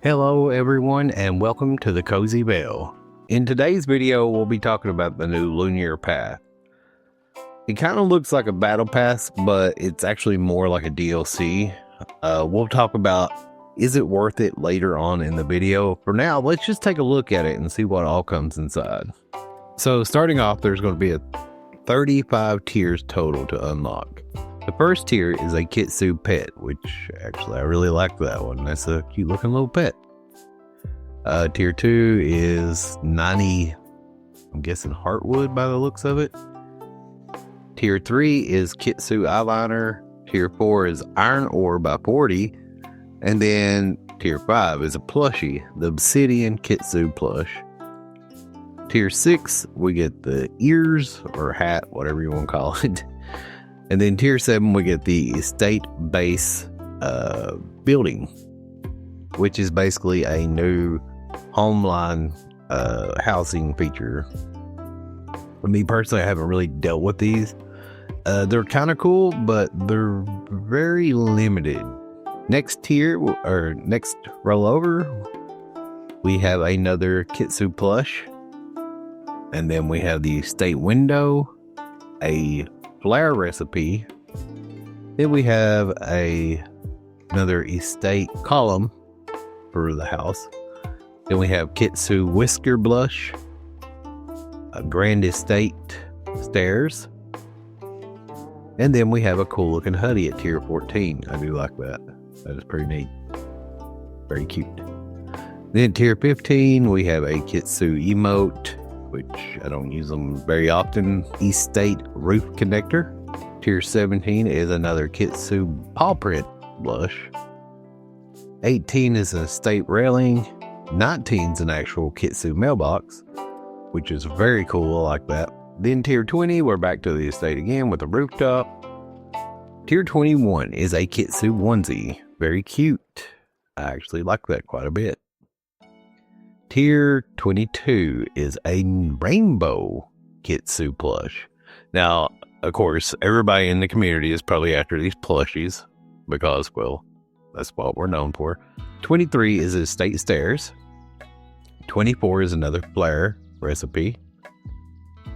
Hello everyone and welcome to the Cozy Bell. In today's video we'll be talking about the new Lunar Path. It kind of looks like a battle pass, but it's actually more like a DLC. We'll talk about is it worth it later on in the video. For now, let's just take a look at it and see what all comes inside. So starting off, there's going to be 35 tiers total to unlock. The first tier is a Kitsu pet, which actually I really like that one. That's a cute looking little pet. Tier 2 is 90, I'm guessing Heartwood by the looks of it. Tier 3 is Kitsu eyeliner. Tier 4 is Iron Ore by 40. And then Tier 5 is a plushie, the Obsidian Kitsu plush. Tier 6, we get the ears or hat, whatever you want to call it. And then Tier 7, we get the estate base building, which is basically a new homeline housing feature. For me personally, I haven't really dealt with these. They're kind of cool, but they're very limited. Next tier, or next roll over, we have another Kitsu plush. And then we have the estate window, a flower recipe. Then we have another estate column for the house. Then we have Kitsu whisker blush, a grand estate stairs, and then we have a cool looking hoodie at tier 14. I do like that. That is pretty neat. Very cute. Then tier 15, we have a Kitsu emote, which I don't use them very often. Estate roof connector. Tier 17 is another Kitsu paw print blush. 18 is an estate railing. 19 is an actual Kitsu mailbox, which is very cool. I like that. Then tier 20, we're back to the estate again with a rooftop. Tier 21 is a Kitsu onesie. Very cute. I actually like that quite a bit. Tier 22 is a rainbow Kitsu plush. Now, of course, everybody in the community is probably after these plushies because, well, that's what we're known for. 23 is estate stairs. 24 is another flower recipe.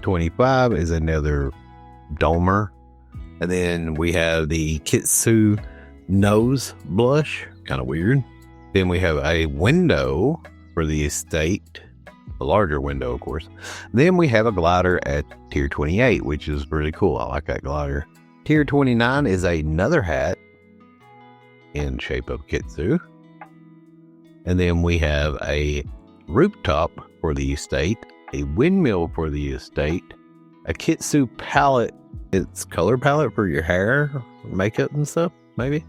25 is another domer. And then we have the Kitsu nose blush. Kind of weird. Then we have a window for the estate, a larger window, of course. Then we have a glider at tier 28, which is really cool. I like that glider. Tier 29 is another hat in shape of Kitsu. And then we have a rooftop for the estate, a windmill for the estate, a Kitsu palette. It's color palette for your hair, makeup and stuff, maybe.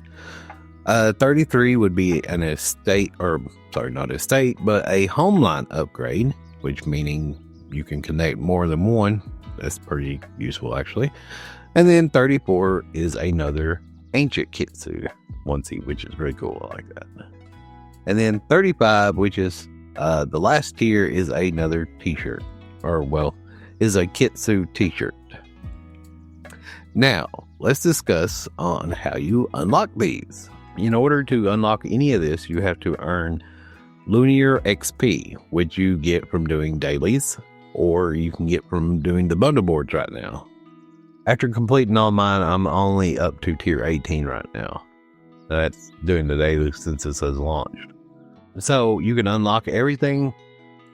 33 would be an estate, or sorry, not estate, but a homeline upgrade, which meaning you can connect more than one. That's pretty useful, actually. And then 34 is another ancient Kitsu onesie, which is very cool. I like that. And then 35, which is the last tier, is another t-shirt, or well, is a Kitsu t-shirt. Now, let's discuss on how you unlock these. In order to unlock any of this, you have to earn Lunar XP, which you get from doing dailies, or you can get from doing the bundle boards right now. After completing all mine, I'm only up to tier 18 right now. That's doing the dailies since this has launched. So you can unlock everything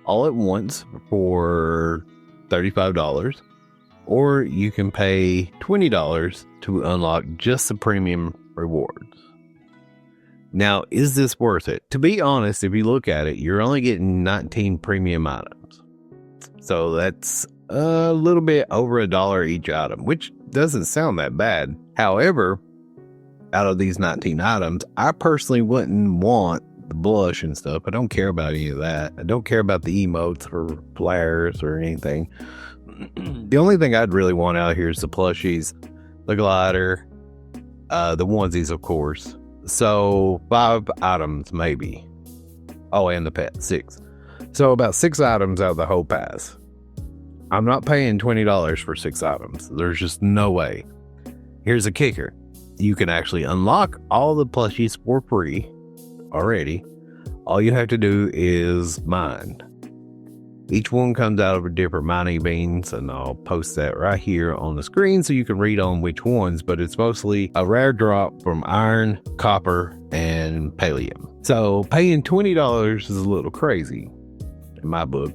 all at once for $35, or you can pay $20 to unlock just the premium rewards. Now, is this worth it? To be honest, if you look at it, you're only getting 19 premium items. So that's a little bit over $1 each item, which doesn't sound that bad. However, out of these 19 items, I personally wouldn't want the blush and stuff. I don't care about any of that. I don't care about the emotes or flares or anything. The only thing I'd really want out here is the plushies, the glider, the onesies, of course. So 5 items maybe. Oh, and the pet, 6. So about 6 items out of the whole pass. I'm not paying $20 for 6 items. There's just no way. Here's a kicker. You can actually unlock all the plushies for free already, All you have to do is mine. Each one comes out of a different mining beans, and I'll post that right here on the screen so you can read on which ones, but it's mostly a rare drop from iron, copper, and pallium. So paying $20 is a little crazy in my book.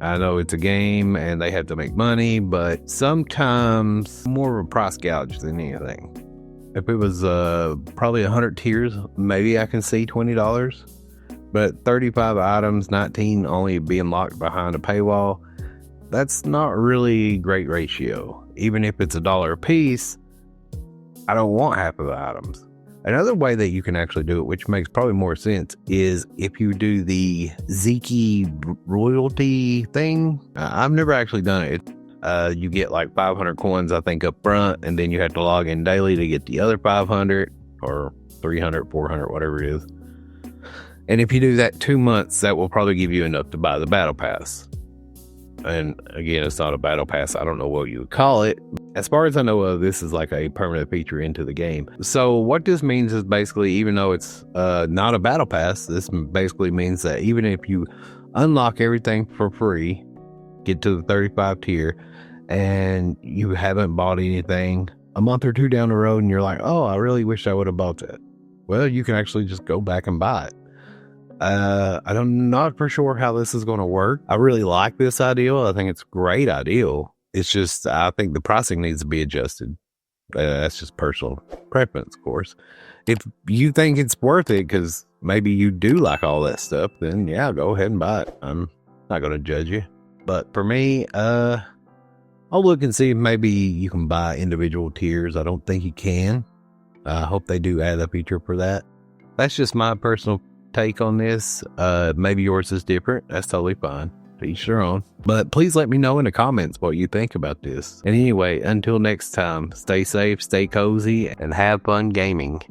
I know it's a game and they have to make money, but sometimes more of a price gouge than anything. If it was probably 100 tiers, maybe I can see $20. But 35 items, 19 only being locked behind a paywall, that's not really a great ratio. Even if it's $1 a piece, I don't want half of the items. Another way that you can actually do it, which makes probably more sense, is if you do the Ziki royalty thing. I've never actually done it. You get like 500 coins, I think, up front, and then you have to log in daily to get the other 500 or 300, 400, whatever it is. And if you do that 2 months, that will probably give you enough to buy the battle pass. And again, it's not a battle pass. I don't know what you would call it. As far as I know of, this is like a permanent feature into the game. So what this means is basically, even though it's not a battle pass, this basically means that even if you unlock everything for free, get to the 35 tier, and you haven't bought anything a month or two down the road, and you're like, oh, I really wish I would have bought that. Well, you can actually just go back and buy it. I'm not for sure how this is going to work. I really like this ideal. I think it's a great ideal. It's just, I think the pricing needs to be adjusted. That's just personal preference, of course. If you think it's worth it, because maybe you do like all that stuff, then yeah, go ahead and buy it. I'm not going to judge you. But for me, I'll look and see if maybe you can buy individual tiers. I don't think you can. I hope they do add a feature for that. That's just my personal take on this. Maybe yours is different. That's totally fine. To each their own. But please let me know in the comments what you think about this. And anyway, until next time, stay safe, stay cozy, and have fun gaming.